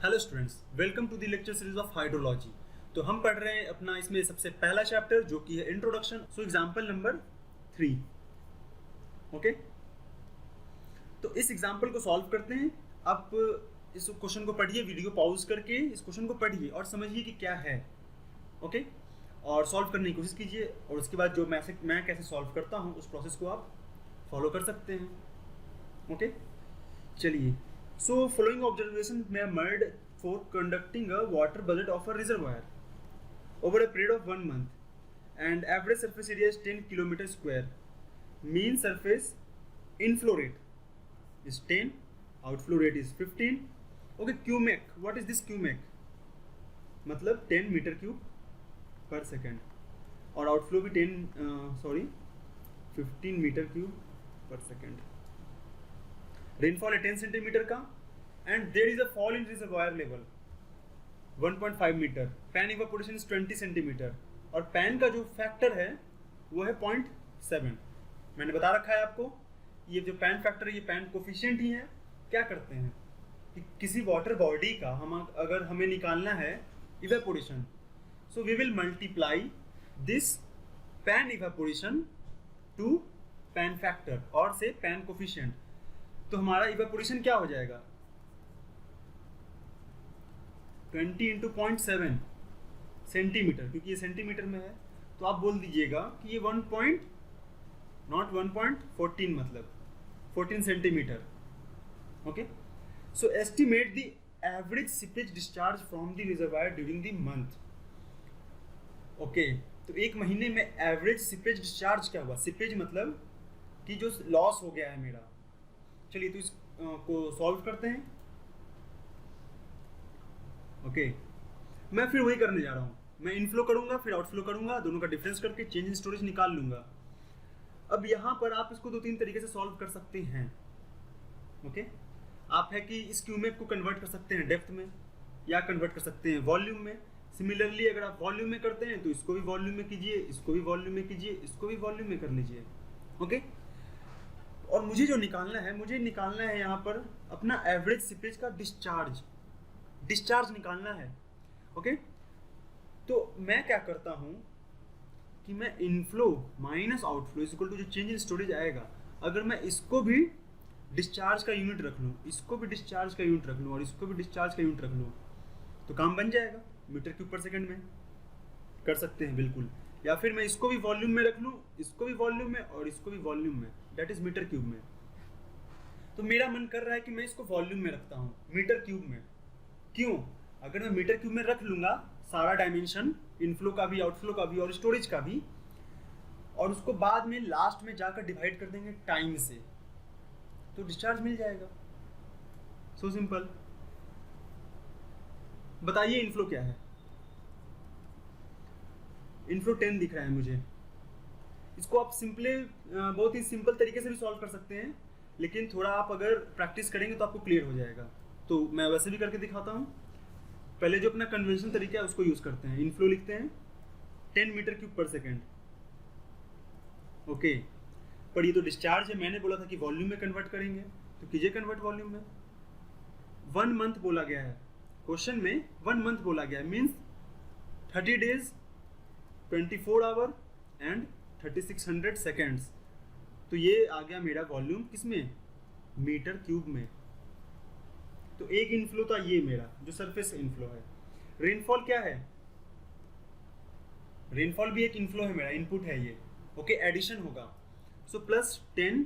Hello students, welcome to the lecture series of hydrology. तो हम पढ़ रहे हैं अपना इसमें सबसे पहला चैप्टर जो कि है introduction. So example number 3। Okay, तो इस एग्जांपल को सॉल्व करते हैं। आप इस क्वेश्चन को पढ़िए, वीडियो पॉज करके इस क्वेश्चन को पढ़िए और समझिए कि क्या है। ओके, और सॉल्व करने की कोशिश कीजिए, और उसके बाद जो मैं कैसे सॉल्व करता हूँ उस प्रोसेस को आप फॉलो कर सकते हैं। ओके, चलिए। So following observation may are made for conducting a water budget of a reservoir over a period of 1 month and average surface area is 10 km square. Mean surface inflow rate is 10, outflow rate is 15. Okay, Qmac, what is this Qmac? मतलब 10 metre cube पर second, और outflow भी 15 metre cube पर second. Rainfall है 10 centimetre का and there is a fall in reservoir level 1.5 metre. Pan evaporation is 20 centimetre और pan का जो फैक्टर है वो है 0.7। मैंने बता रखा है आपको, ये जो पैन फैक्टर है ये पैन कोफिशिएंट ही है। क्या करते हैं कि किसी वाटर बॉडी का अगर हमें निकालना है evaporation, so we will multiply this pan evaporation to pan factor और से पैन कोफिशिएंट। तो हमारा इवेपोरेशन क्या हो जाएगा 20 इंटू 0.7 सेंटीमीटर, क्योंकि ये सेंटीमीटर में है तो आप बोल दीजिएगा कि ये 1.14 मतलब 14 centimetre. Okay, so estimate the average seepage discharge from the reservoir during the month. Okay, तो एक महीने में एवरेज सीपेज डिस्चार्ज क्या हुआ। सीपेज मतलब कि जो लॉस हो गया है मेरा। चलिए तो इसको सॉल्व करते हैं। ओके, मैं फिर वही करने जा रहा हूँ, मैं इनफ्लो करूंगा फिर आउटफ्लो करूंगा, दोनों का डिफरेंस करके चेंज इन स्टोरेज निकाल लूंगा। अब यहाँ पर आप इसको 2-3 तरीके से सॉल्व कर सकते हैं। ओके, आप है कि इस क्यूमेक को कन्वर्ट कर सकते हैं डेप्थ में या कन्वर्ट कर सकते हैं वॉल्यूम में। सिमिलरली अगर आप वॉल्यूम में करते हैं तो इसको भी वॉल्यूम में कीजिए, इसको भी वॉल्यूम में कीजिए, इसको भी वॉल्यूम में कर लीजिए। ओके, और मुझे जो निकालना है, मुझे निकालना है यहाँ पर अपना एवरेज सीपेज का डिस्चार्ज निकालना है। ओके, तो मैं क्या करता हूँ कि मैं inflow minus outflow is equal to जो चेंज इन स्टोरेज आएगा, अगर मैं इसको भी डिस्चार्ज का यूनिट रख लूँ, इसको भी डिस्चार्ज का यूनिट रख लूँ और इसको भी डिस्चार्ज का यूनिट रख लूँ, तो काम बन जाएगा मीटर क्यूब पर सेकेंड में। कर सकते हैं बिल्कुल, या फिर मैं इसको भी वॉल्यूम में रख लूँ, इसको भी वॉल्यूम में और इसको भी वॉल्यूम में, डेट इज मीटर क्यूब में। तो मेरा मन कर रहा है कि मैं इसको वॉल्यूम में रखता हूँ मीटर क्यूब में। क्यों? अगर मैं मीटर क्यूब में रख लूँगा सारा डायमेंशन, इनफ्लो का भी, आउटफ्लो का भी और स्टोरेज का भी, और उसको बाद में लास्ट में जाकर डिवाइड कर देंगे टाइम से, तो डिस्चार्ज मिल जाएगा। So simple. बताइए इनफ्लो क्या है। इनफ्लो 10 दिख रहा है मुझे। इसको आप बहुत ही सिंपल तरीके से भी सॉल्व कर सकते हैं, लेकिन थोड़ा आप अगर प्रैक्टिस करेंगे तो आपको क्लियर हो जाएगा। तो मैं वैसे भी करके दिखाता हूँ। पहले जो अपना कन्वेंशन तरीका है उसको यूज करते हैं। इनफ्लो लिखते हैं 10 मीटर क्यूब पर सेकेंड। ओके, पर ये तो डिस्चार्ज है, मैंने बोला था कि वॉल्यूम में कन्वर्ट करेंगे, तो कीजिए कन्वर्ट वॉल्यूम में। 1 मंथ बोला गया है क्वेश्चन में, 1 मंथ बोला गया है, means 30 days 24 our and 3600 seconds. तो ये आ गया मेरा वॉल्यूम किसमें, मीटर क्यूब में। तो एक इनफ्लो था ये मेरा जो सरफेस इनफ्लो है। रेनफॉल क्या है, रेनफॉल भी एक इनफ्लो है मेरा, इनपुट है ये। ओके, एडिशन होगा, सो प्लस 10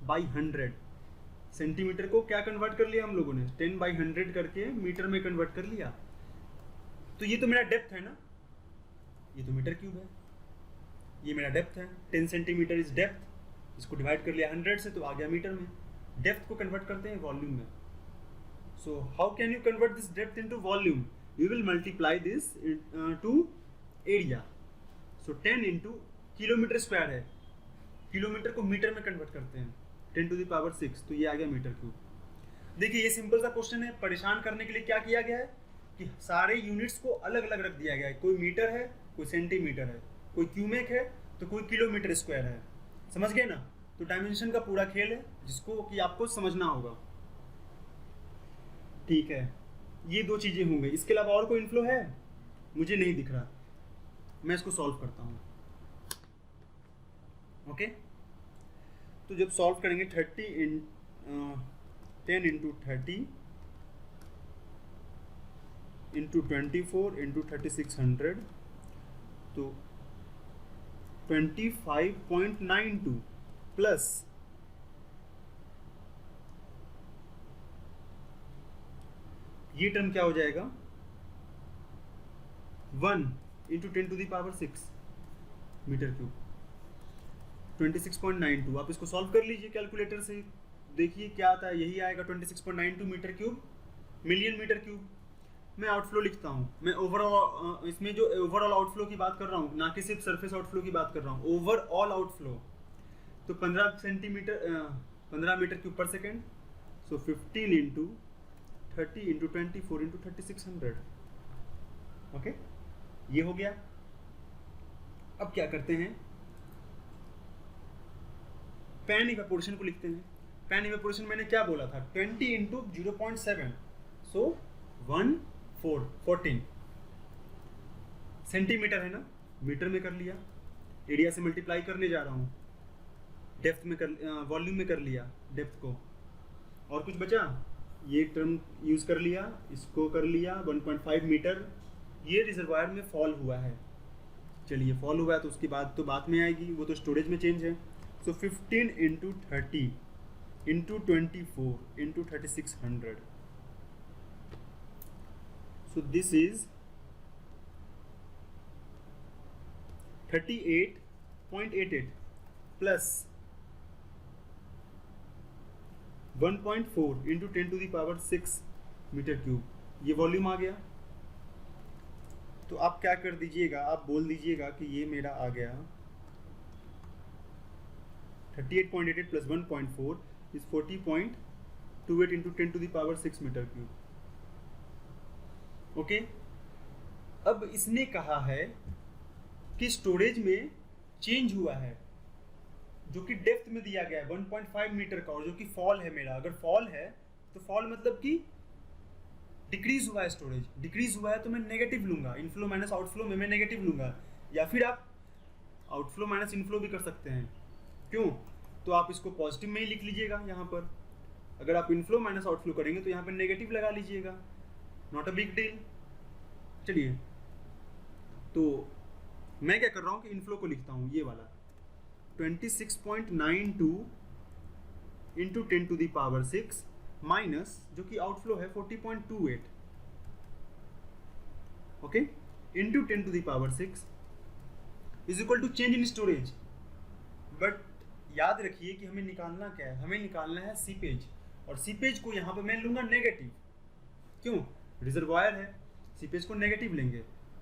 बाई 100 सेंटीमीटर को क्या कन्वर्ट कर लिया हम लोगों ने, 10 बाई 100 करके मीटर में कन्वर्ट कर लिया। तो ये तो मेरा डेप्थ है ना, ये तो मीटर क्यूब है, ये मेरा डेप्थ है। 10 सेंटीमीटर इज डेप्थ, इसको डिवाइड कर लिया 100 से तो आ गया मीटर में। डेप्थ को कन्वर्ट करते हैं वॉल्यूम में। So how can you convert this depth into volume, you will multiply this to area. So 10 into kilometre square है, किलोमीटर को मीटर में कन्वर्ट करते हैं 10 टू द पावर 6, तो ये आ गया मीटर क्यूब। देखिए ये सिंपल सा क्वेश्चन है, परेशान करने के लिए क्या किया गया है कि सारे यूनिट्स को अलग अलग रख दिया गया है। कोई मीटर है, कोई सेंटीमीटर है, कोई क्यूमेक है तो कोई किलोमीटर स्क्वायर है। समझ गए ना। तो डायमेंशन का पूरा खेल है जिसको कि आपको समझना होगा। ठीक है, ये दो चीज़ें होंगी, इसके अलावा और कोई इनफ्लो है मुझे नहीं दिख रहा, मैं इसको सॉल्व करता हूँ। ओके, तो जब सॉल्व करेंगे 10 इंटू 30 इंटू 24 इंटू 3600 तो 25.92 प्लस ये टर्म क्या हो जाएगा 1 इंटू 10⁶ मीटर क्यूब 26.92। आप इसको सॉल्व कर लीजिए कैलकुलेटर से, देखिए क्या आता है, यही आएगा 26.92 metre cube million metre cube. मैं आउटफ्लो लिखता हूँ, मैं ओवरऑल इसमें जो ओवरऑल आउटफ्लो की बात कर रहा हूँ, ना कि सिर्फ सरफेस आउटफ्लो की बात कर रहा हूँ, ओवरऑल आउटफ्लो। तो 15 मीटर क्यूब पर सेकेंड, सो 15 इंटू 30 इंटू 24 इंटू 3600। ओके, ये हो गया। अब क्या करते हैं, पैन इवेपोरेशन को लिखते हैं। पैन इवेपोरेशन मैंने क्या बोला था, 20 इंटू 0.7, सो 14 सेंटीमीटर है ना, मीटर में कर लिया, एरिया से मल्टीप्लाई करने जा रहा हूँ, डेप्थ में कर, वॉल्यूम में कर लिया डेप्थ को, और कुछ बचा, ये टर्म यूज़ कर लिया, इसको कर लिया 1.5 मीटर। ये रिजर्वायर में फॉल हुआ है, चलिए फॉल हुआ है तो उसकी बात तो बाद में आएगी, वो तो स्टोरेज में चेंज है। So 15 into 30 into 24 into 3600, so this is 38.88 plus 1.4 into 10⁶ metre cube, ये वॉल्यूम आ गया। तो आप क्या कर दीजिएगा, आप बोल दीजिएगा कि ये मेरा आ गया 38.88 plus 1.4 is 40.28 into 10⁶ metre cube. Okay, अब इसने कहा है कि स्टोरेज में चेंज हुआ है, जो कि डेप्थ में दिया गया है 1.5 मीटर का, और जो कि फॉल है मेरा। अगर फॉल है तो फॉल मतलब कि डिक्रीज हुआ है, स्टोरेज डिक्रीज हुआ है, तो मैं नेगेटिव लूंगा, इनफ्लो माइनस आउटफ्लो में मैं नेगेटिव लूंगा, या फिर आप आउटफ्लो माइनस इनफ्लो भी कर सकते हैं। क्यों, तो आप इसको पॉजिटिव में ही लिख लीजिएगा यहाँ पर। अगर आप इनफ्लो माइनस आउटफ्लो करेंगे तो यहाँ पर नेगेटिव लगा लीजिएगा, नॉट अ बिग डील। चलिए, तो मैं क्या कर रहा हूँ कि इनफ्लो को लिखता हूँ, ये वाला 26.92 इंटू 10⁶ माइनस जो कि आउटफ्लो है 40.28, okay, into 10⁶ is equal to change in storage. But याद रखिए कि हमें निकालना क्या है, हमें निकालना है सीपेज, और सीपेज को यहाँ पे मैं लूंगा नेगेटिव। क्यों, रिजर्वायर है, सीपेज को नेगेटिव लेंगे,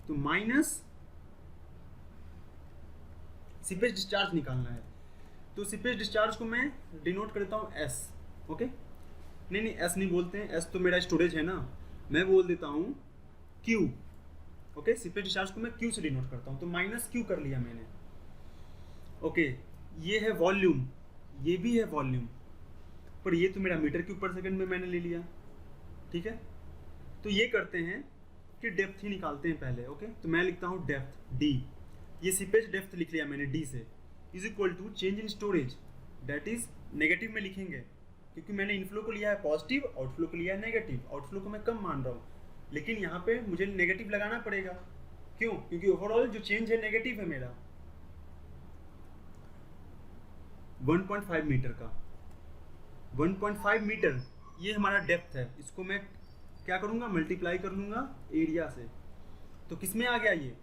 तो माइनस सीपेज डिस्चार्ज निकालना है। तो सीपेज डिस्चार्ज को मैं डिनोट करता हूँ एस। ओके, नहीं एस नहीं बोलते हैं, एस तो मेरा स्टोरेज है ना, मैं बोल देता हूँ क्यू। ओके, सीपेज डिस्चार्ज को मैं क्यू से डिनोट करता हूँ, तो माइनस क्यू कर लिया मैंने। ओके, ये है वॉल्यूम, ये भी है वॉल्यूम, पर ये तो मेरा मीटर क्यूब पर सेकंड में मैंने ले लिया। ठीक है, तो ये करते हैं कि डेप्थ ही निकालते हैं पहले। ओके, तो मैं लिखता हूँ डेप्थ डी, ये सीपेज डेप्थ लिख लिया मैंने डी से, is equal to change in storage, that is negative में लिखेंगे, क्योंकि मैंने इनफ्लो को लिया है पॉजिटिव, आउटफ्लो को लिया है नेगेटिव। आउटफ्लो को मैं कम मान रहा हूँ, लेकिन यहाँ पे मुझे नेगेटिव लगाना पड़ेगा। क्यों, क्योंकि ओवरऑल जो चेंज है नेगेटिव है मेरा 1.5 मीटर का। 1.5 मीटर ये हमारा डेप्थ है, इसको मैं क्या करूँगा, मल्टीप्लाई कर लूँगा एरिया से, तो किस में आ गया, ये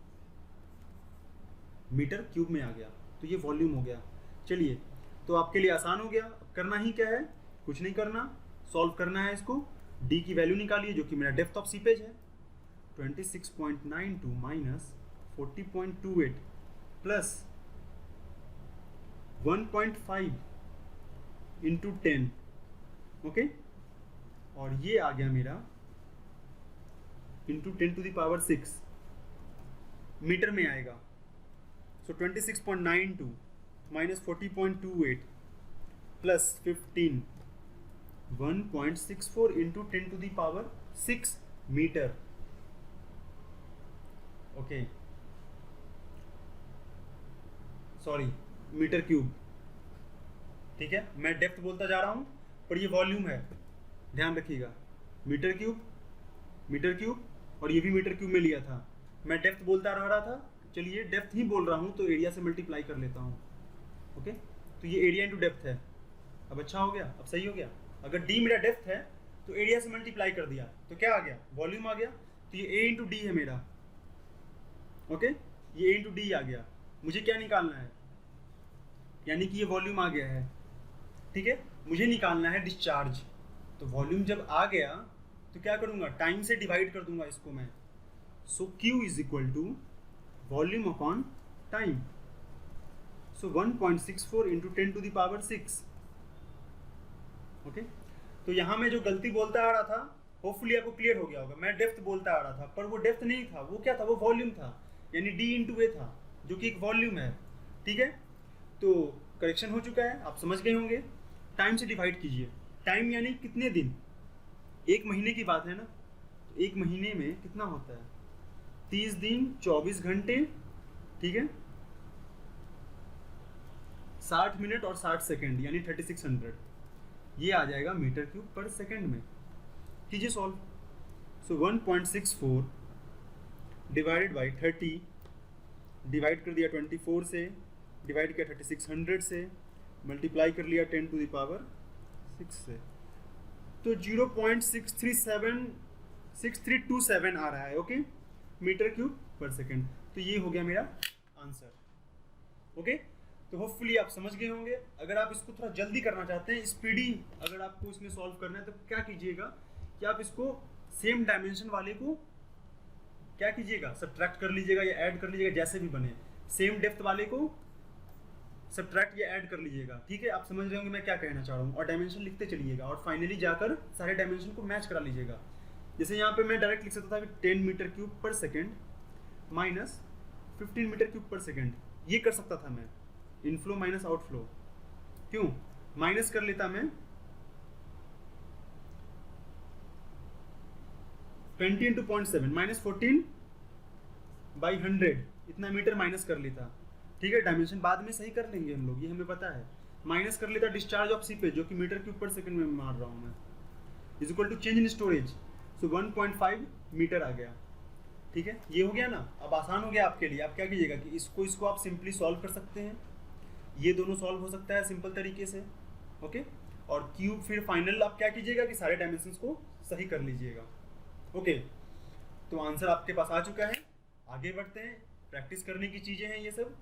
मीटर क्यूब में आ गया, तो ये वॉल्यूम हो गया। चलिए, तो आपके लिए आसान हो गया। करना ही क्या है, कुछ नहीं करना, सॉल्व करना है इसको। डी की वैल्यू निकालिए जो कि मेरा डेप्थ ऑफ सीपेज है, 26.92 माइनस 40.28 प्लस 1.5 इंटू 10। ओके, और ये आ गया मेरा इंटू 10⁶ मीटर में आएगा। So 26.92 minus 40.28 plus 15 1.64 into 10 to the power 6 metre. Okay sorry metre cube. ठीक है, मैं डेप्थ बोलता जा रहा हूँ पर ये वॉल्यूम है, ध्यान रखिएगा। मीटर क्यूब और ये भी मीटर क्यूब में लिया था। मैं डेप्थ बोलता रह रहा था, चलिए डेप्थ ही बोल रहा हूँ तो एरिया से मल्टीप्लाई कर लेता हूँ। ओके, तो ये एरिया इंटू डेप्थ है। अब अच्छा हो गया, अब सही हो गया। अगर डी मेरा डेप्थ है तो एरिया से मल्टीप्लाई कर दिया तो क्या आ गया, वॉल्यूम आ गया। तो ये ए इंटू डी है मेरा। ओके, ये ए इंटू डी आ गया। मुझे क्या निकालना है, यानी कि ये वॉल्यूम आ गया है। ठीक है, मुझे निकालना है डिस्चार्ज। तो वॉल्यूम जब आ गया तो क्या करूंगा, टाइम से डिवाइड कर दूंगा इसको मैं। So Q is equal to volume upon time. So 1.64 into 10 to the power 6। Okay, तो यहाँ में जो गलती बोलता आ रहा था, होपफुली आपको क्लियर हो गया होगा। मैं डेप्थ बोलता आ रहा था पर वो डेप्थ नहीं था, वो क्या था, वो वॉल्यूम था, यानी D इंटू ए था जो कि एक वॉल्यूम है। ठीक है, तो करेक्शन हो चुका है, आप समझ गए होंगे। टाइम से डिवाइड कीजिए, टाइम यानी कितने दिन, एक महीने की बात है ना, तो एक महीने में कितना होता है, 30 दिन 24 घंटे। ठीक है, 60 मिनट और 60 सेकंड यानी 3600, ये आ जाएगा मीटर क्यूब पर सेकंड में। कीजिए solve. So 1.64 divided by 30, divide कर दिया 24 से, डिवाइड किया 3600 से, मल्टीप्लाई कर लिया 10 टू द पावर 6 से, तो 0.6327 आ रहा है। ओके, मीटर क्यूब पर सेकंड। तो ये हो गया मेरा आंसर। ओके, तो होपफुली आप समझ गए होंगे। अगर आप इसको थोड़ा जल्दी करना चाहते हैं, स्पीडी अगर आपको इसमें सॉल्व करना है, तो क्या कीजिएगा कि आप इसको सेम डायमेंशन वाले को क्या कीजिएगा, सब्ट्रैक्ट कर लीजिएगा या ऐड कर लीजिएगा, जैसे भी बने। सेम डेप्थ वाले को सब्ट्रैक्ट या ऐड कर लीजिएगा। ठीक है, आप समझ रहे होंगे मैं क्या कहना चाह रहा हूँ। और डायमेंशन लिखते चलिएगा और फाइनली जाकर सारे डायमेंशन को मैच करा लीजिएगा। जैसे यहाँ पे मैं डायरेक्ट लिख सकता था 10 मीटर क्यूब पर सेकेंड माइनस 15 मीटर क्यूब पर सेकेंड, ये कर सकता था मैं, इनफ्लो माइनस आउटफ्लो। क्यों माइनस कर लेता मैं 20 इंटू 0.7 माइनस 14/100, इतना मीटर माइनस कर लेता। ठीक है, डायमेंशन बाद में सही कर लेंगे हम लोग, ये हमें पता है। माइनस कर लेता डिस्चार्ज ऑफ सीपेज, जो कि मीटर क्यूब पर सेकंड में मार रहा हूँ मैं, is equal to change in storage. So 1.5 metre आ गया। ठीक है, ये हो गया ना। अब आसान हो गया आपके लिए। आप क्या कीजिएगा कि इसको आप सिंपली सॉल्व कर सकते हैं, ये दोनों सॉल्व हो सकता है सिंपल तरीके से। ओके, और क्यूब फिर फाइनल आप क्या कीजिएगा कि सारे डायमेंशंस को सही कर लीजिएगा। ओके, तो आंसर आपके पास आ चुका है। आगे बढ़ते हैं, प्रैक्टिस करने की चीज़ें हैं ये सब।